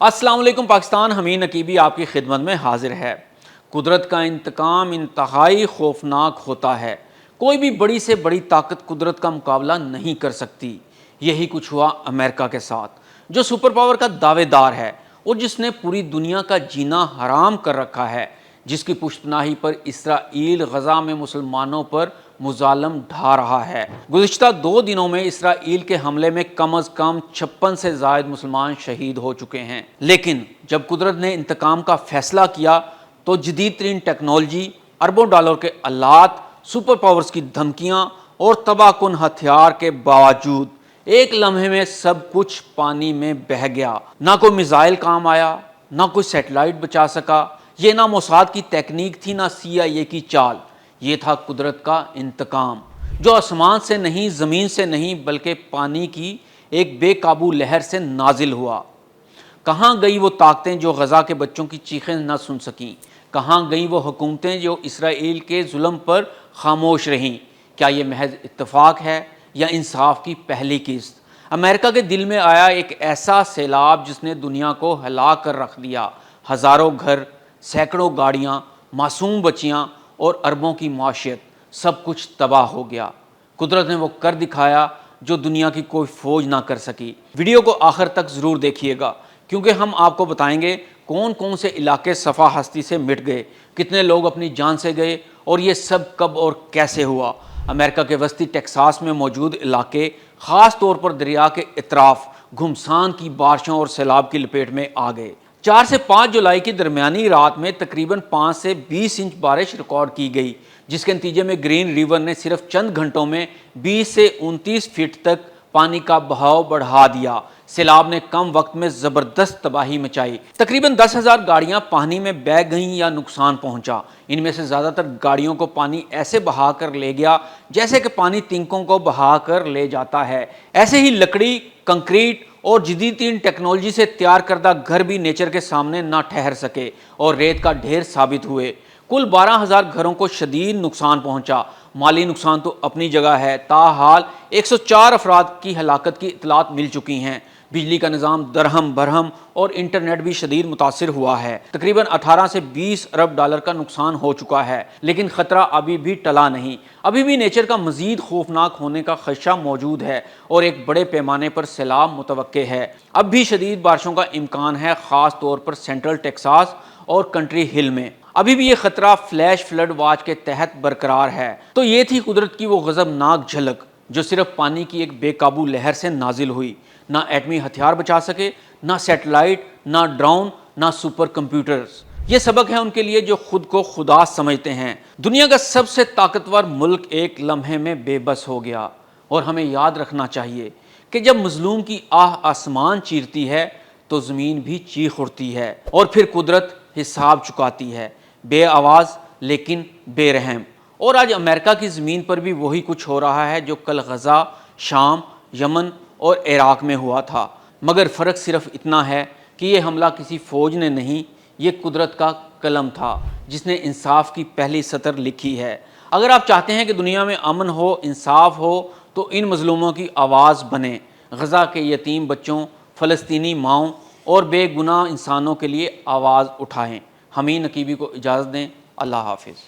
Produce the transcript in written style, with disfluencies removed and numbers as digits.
السلام علیکم پاکستان، حمید نقیبی آپ کی خدمت میں حاضر ہے۔ قدرت کا انتقام انتہائی خوفناک ہوتا ہے۔ کوئی بھی بڑی سے بڑی طاقت قدرت کا مقابلہ نہیں کر سکتی۔ یہی کچھ ہوا امریکہ کے ساتھ، جو سپر پاور کا دعوے دار ہے اور جس نے پوری دنیا کا جینا حرام کر رکھا ہے، جس کی پشت پناہی پر اسرائیل غزہ میں مسلمانوں پر مظالم ڈھا رہا ہے۔ گزشتہ 2 دنوں میں اسرائیل کے حملے میں کم از کم 56 سے زائد مسلمان شہید ہو چکے ہیں۔ لیکن جب قدرت نے انتقام کا فیصلہ کیا تو جدید ترین ٹیکنالوجی، اربوں ڈالر کے آلات، سپر پاورز کی دھمکیاں اور تباہ کن ہتھیار کے باوجود ایک لمحے میں سب کچھ پانی میں بہہ گیا۔ نہ کوئی میزائل کام آیا، نہ کوئی سیٹلائٹ بچا سکا۔ یہ نہ موساد کی تکنیک تھی، نہ CIA کی چال۔ یہ تھا قدرت کا انتقام، جو آسمان سے نہیں، زمین سے نہیں، بلکہ پانی کی ایک بے قابو لہر سے نازل ہوا۔ کہاں گئی وہ طاقتیں جو غزہ کے بچوں کی چیخیں نہ سن سکیں؟ کہاں گئیں وہ حکومتیں جو اسرائیل کے ظلم پر خاموش رہیں؟ کیا یہ محض اتفاق ہے یا انصاف کی پہلی قسط؟ امریکہ کے دل میں آیا ایک ایسا سیلاب جس نے دنیا کو ہلا کر رکھ دیا۔ ہزاروں گھر، سینکڑوں گاڑیاں، معصوم بچیاں اور اربوں کی معیشت، سب کچھ تباہ ہو گیا۔ قدرت نے وہ کر دکھایا جو دنیا کی کوئی فوج نہ کر سکی۔ ویڈیو کو آخر تک ضرور دیکھیے گا، کیونکہ ہم آپ کو بتائیں گے کون کون سے علاقے صفحہ ہستی سے مٹ گئے، کتنے لوگ اپنی جان سے گئے اور یہ سب کب اور کیسے ہوا۔ امریکہ کے وسطی ٹیکساس میں موجود علاقے، خاص طور پر دریا کے اطراف، گھمسان کی بارشوں اور سیلاب کی لپیٹ میں آ گئے۔ 4 سے 5 جولائی کی درمیانی رات میں تقریباً 5 سے 20 انچ بارش ریکارڈ کی گئی، جس کے نتیجے میں گرین ریور نے صرف چند گھنٹوں میں 20 سے 29 فٹ تک پانی کا بہاؤ بڑھا دیا۔ سیلاب نے کم وقت میں زبردست تباہی مچائی۔ تقریباً 10,000 گاڑیاں پانی میں بہہ گئیں یا نقصان پہنچا۔ ان میں سے زیادہ تر گاڑیوں کو پانی ایسے بہا کر لے گیا جیسے کہ پانی تنکوں کو بہا کر لے جاتا ہے۔ ایسے ہی لکڑی، کنکریٹ اور جدید ترین ٹیکنالوجی سے تیار کردہ گھر بھی نیچر کے سامنے نہ ٹھہر سکے اور ریت کا ڈھیر ثابت ہوئے۔ کل 12,000 گھروں کو شدید نقصان پہنچا۔ مالی نقصان تو اپنی جگہ ہے، تاحال 104 افراد کی ہلاکت کی اطلاعات مل چکی ہیں۔ بجلی کا نظام درہم برہم اور انٹرنیٹ بھی شدید متاثر ہوا ہے۔ تقریباً 18 سے 20 ارب ڈالر کا نقصان ہو چکا ہے، لیکن خطرہ ابھی بھی ٹلا نہیں۔ ابھی بھی نیچر کا مزید خوفناک ہونے کا خدشہ موجود ہے اور ایک بڑے پیمانے پر سیلاب متوقع ہے۔ اب بھی شدید بارشوں کا امکان ہے، خاص طور پر سینٹرل ٹیکساس اور کنٹری ہل میں۔ ابھی بھی یہ خطرہ فلیش فلڈ واچ کے تحت برقرار ہے۔ تو یہ تھی قدرت کی وہ غضبناک جھلک جو صرف پانی کی ایک بے قابو لہر سے نازل ہوئی۔ نہ ایٹمی ہتھیار بچا سکے، نہ سیٹلائٹ، نہ ڈرون، نہ سپر کمپیوٹرز۔ یہ سبق ہے ان کے لیے جو خود کو خدا سمجھتے ہیں۔ دنیا کا سب سے طاقتور ملک ایک لمحے میں بے بس ہو گیا، اور ہمیں یاد رکھنا چاہیے کہ جب مظلوم کی آہ آسمان چیرتی ہے تو زمین بھی چیخ اٹھتی ہے، اور پھر قدرت حساب چکاتی ہے، بے آواز لیکن بے رحم۔ اور آج امریکہ کی زمین پر بھی وہی کچھ ہو رہا ہے جو کل غزہ، شام، یمن اور عراق میں ہوا تھا، مگر فرق صرف اتنا ہے کہ یہ حملہ کسی فوج نے نہیں، یہ قدرت کا قلم تھا جس نے انصاف کی پہلی سطر لکھی ہے۔ اگر آپ چاہتے ہیں کہ دنیا میں امن ہو، انصاف ہو، تو ان مظلوموں کی آواز بنیں۔ غزہ کے یتیم بچوں، فلسطینی ماؤں اور بے گناہ انسانوں کے لیے آواز اٹھائیں۔ حمید نقیبی کو اجازت دیں۔ اللہ حافظ۔